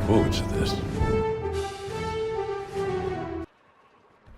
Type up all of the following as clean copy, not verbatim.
forward to this.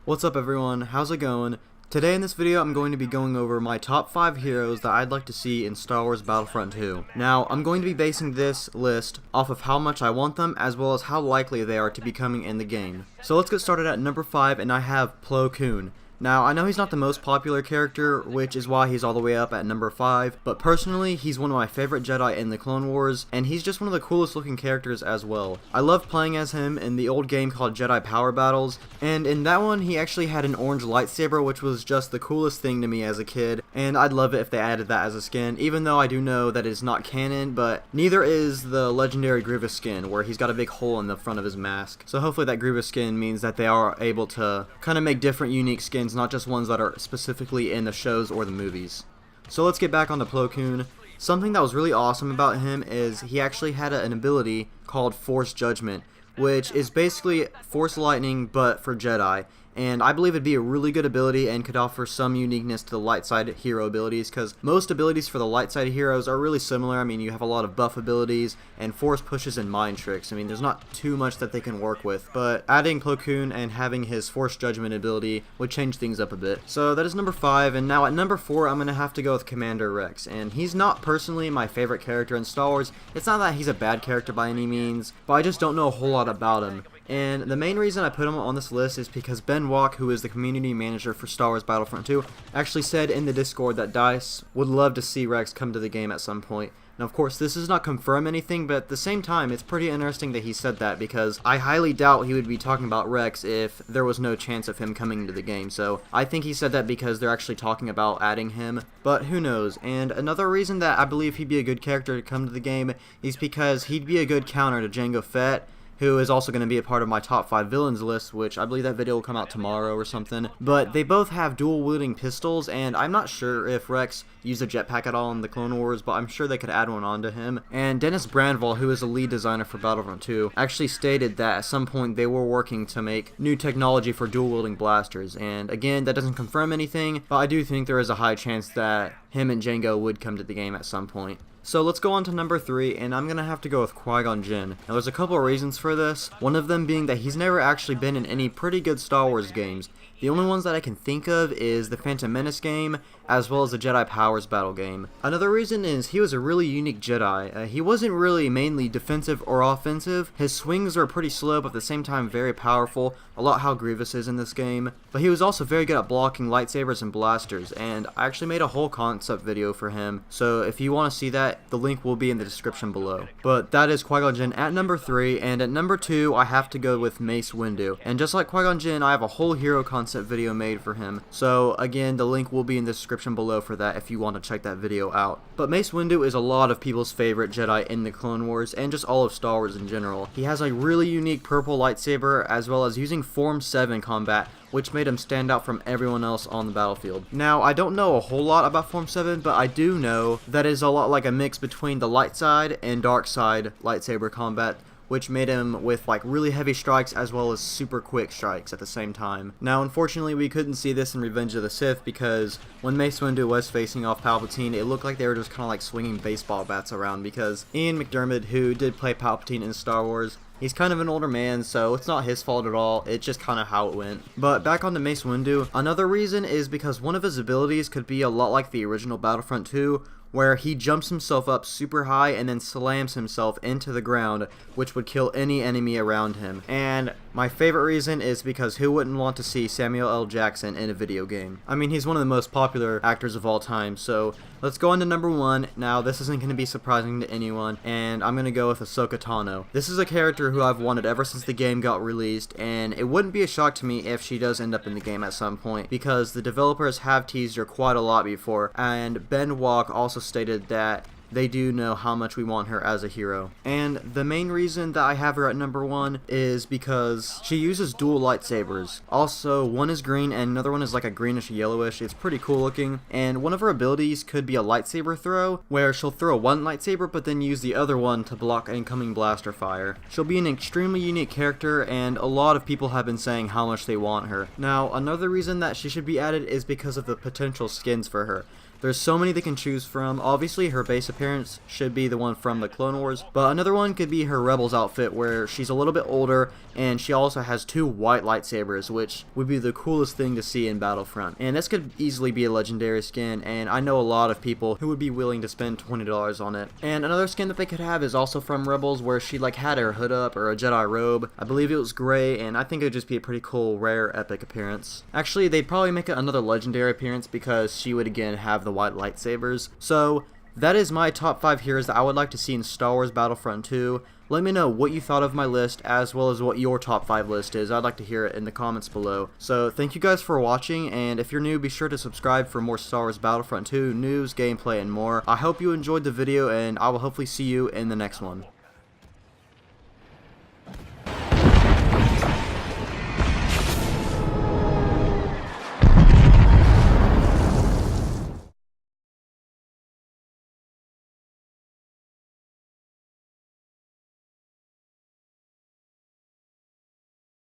What's up everyone, how's it going? Today in this video I'm going to be going over my top 5 heroes that I'd like to see in Star Wars Battlefront 2. Now, I'm going to be basing this list off of how much I want them as well as how likely they are to be coming in the game. So let's get started at number 5, and I have Plo Koon. Now, I know he's not the most popular character, which is why he's all the way up at number 5, but personally, he's one of my favorite Jedi in the Clone Wars, and he's just one of the coolest looking characters as well. I love playing as him in the old game called Jedi Power Battles, and in that one, he actually had an orange lightsaber, which was just the coolest thing to me as a kid, and I'd love it if they added that as a skin, even though I do know that it's not canon, but neither is the legendary Grievous skin, where he's got a big hole in the front of his mask. So hopefully that Grievous skin means that they are able to kind of make different unique skins, not just ones that are specifically in the shows or the movies. So let's get back on to Plo Koon. Something that was really awesome about him is he actually had an ability called Force Judgment, which is basically Force Lightning but for Jedi. And I believe it'd be a really good ability and could offer some uniqueness to the light side hero abilities, because most abilities for the light side heroes are really similar. I mean, you have a lot of buff abilities and force pushes and mind tricks. I mean, there's not too much that they can work with, but adding Plo Koon and having his Force Judgment ability would change things up a bit. So that is number 5, and now at number 4 I'm going to have to go with Commander Rex. And he's not personally my favorite character in Star Wars. It's not that he's a bad character by any means, but I just don't know a whole lot about him. And the main reason I put him on this list is because Ben Walk, who is the community manager for Star Wars Battlefront 2, actually said in the Discord that DICE would love to see Rex come to the game at some point. Now, of course, this does not confirm anything, but at the same time, it's pretty interesting that he said that, because I highly doubt he would be talking about Rex if there was no chance of him coming to the game. So I think he said that because they're actually talking about adding him, but who knows. And another reason that I believe he'd be a good character to come to the game is because he'd be a good counter to Jango Fett, who is also going to be a part of my top 5 villains list, which I believe that video will come out tomorrow or something. But they both have dual-wielding pistols, and I'm not sure if Rex used a jetpack at all in the Clone Wars, but I'm sure they could add one onto him. And Dennis Brandval, who is the lead designer for Battlefront 2, actually stated that at some point they were working to make new technology for dual-wielding blasters. And again, that doesn't confirm anything, but I do think there is a high chance that him and Jango would come to the game at some point. So let's go on to number 3, and I'm going to have to go with Qui-Gon Jinn. Now there's a couple of reasons for this, one of them being that he's never actually been in any pretty good Star Wars games. The only ones that I can think of is the Phantom Menace game, as well as the Jedi Powers Battle game. Another reason is he was a really unique Jedi. He wasn't really mainly defensive or offensive. His swings were pretty slow, but at the same time very powerful, a lot how Grievous is in this game. But he was also very good at blocking lightsabers and blasters, and I actually made a whole concept video for him, so if you want to see that, the link will be in the description below. But that is Qui-Gon Jinn at number 3, and at number 2 I have to go with Mace Windu. And just like Qui-Gon Jinn, I have a whole hero concept video made for him, so again, the link will be in the description below for that if you want to check that video out. But Mace Windu is a lot of people's favorite Jedi in the Clone Wars and just all of Star Wars in general. He has a really unique purple lightsaber, as well as using Form 7 combat, which made him stand out from everyone else on the battlefield. Now, I don't know a whole lot about Form 7, but I do know that is a lot like a mix between the light side and dark side lightsaber combat, which made him with like really heavy strikes as well as super quick strikes at the same time. Now, unfortunately, we couldn't see this in Revenge of the Sith, because when Mace Windu was facing off Palpatine, it looked like they were just kind of like swinging baseball bats around, because Ian McDiarmid, who did play Palpatine in Star Wars, he's kind of an older man, so it's not his fault at all, it's just kind of how it went. But back on to Mace Windu, another reason is because one of his abilities could be a lot like the original Battlefront 2, where he jumps himself up super high and then slams himself into the ground, which would kill any enemy around him. And my favorite reason is because who wouldn't want to see Samuel L. Jackson in a video game? I mean, he's one of the most popular actors of all time, so let's go on to number 1. Now, this isn't going to be surprising to anyone, and I'm going to go with Ahsoka Tano. This is a character who I've wanted ever since the game got released, and it wouldn't be a shock to me if she does end up in the game at some point, because the developers have teased her quite a lot before, and Ben Walk also stated that they do know how much we want her as a hero. And the main reason that I have her at number 1 is because she uses dual lightsabers. Also, one is green and another one is like a greenish yellowish. It's pretty cool looking. And one of her abilities could be a lightsaber throw, where she'll throw one lightsaber but then use the other one to block incoming blaster fire. She'll be an extremely unique character, and a lot of people have been saying how much they want her. Now, another reason that she should be added is because of the potential skins for her. There's so many they can choose from. Obviously, her base appearance should be the one from the Clone Wars, but another one could be her Rebels outfit, where she's a little bit older, and she also has 2 white lightsabers, which would be the coolest thing to see in Battlefront. And this could easily be a legendary skin, and I know a lot of people who would be willing to spend $20 on it. And another skin that they could have is also from Rebels, where she like had her hood up or a Jedi robe. I believe it was gray, and I think it would just be a pretty cool, rare, epic appearance. Actually, they'd probably make it another legendary appearance because she would again have the white lightsabers. So that is my top 5 heroes that I would like to see in Star Wars Battlefront 2. Let me know what you thought of my list, as well as what your top 5 list is. I'd like to hear it in the comments below. So thank you guys for watching, and if you're new, be sure to subscribe for more Star Wars Battlefront 2 news, gameplay, and more. I hope you enjoyed the video, and I will hopefully see you in the next one.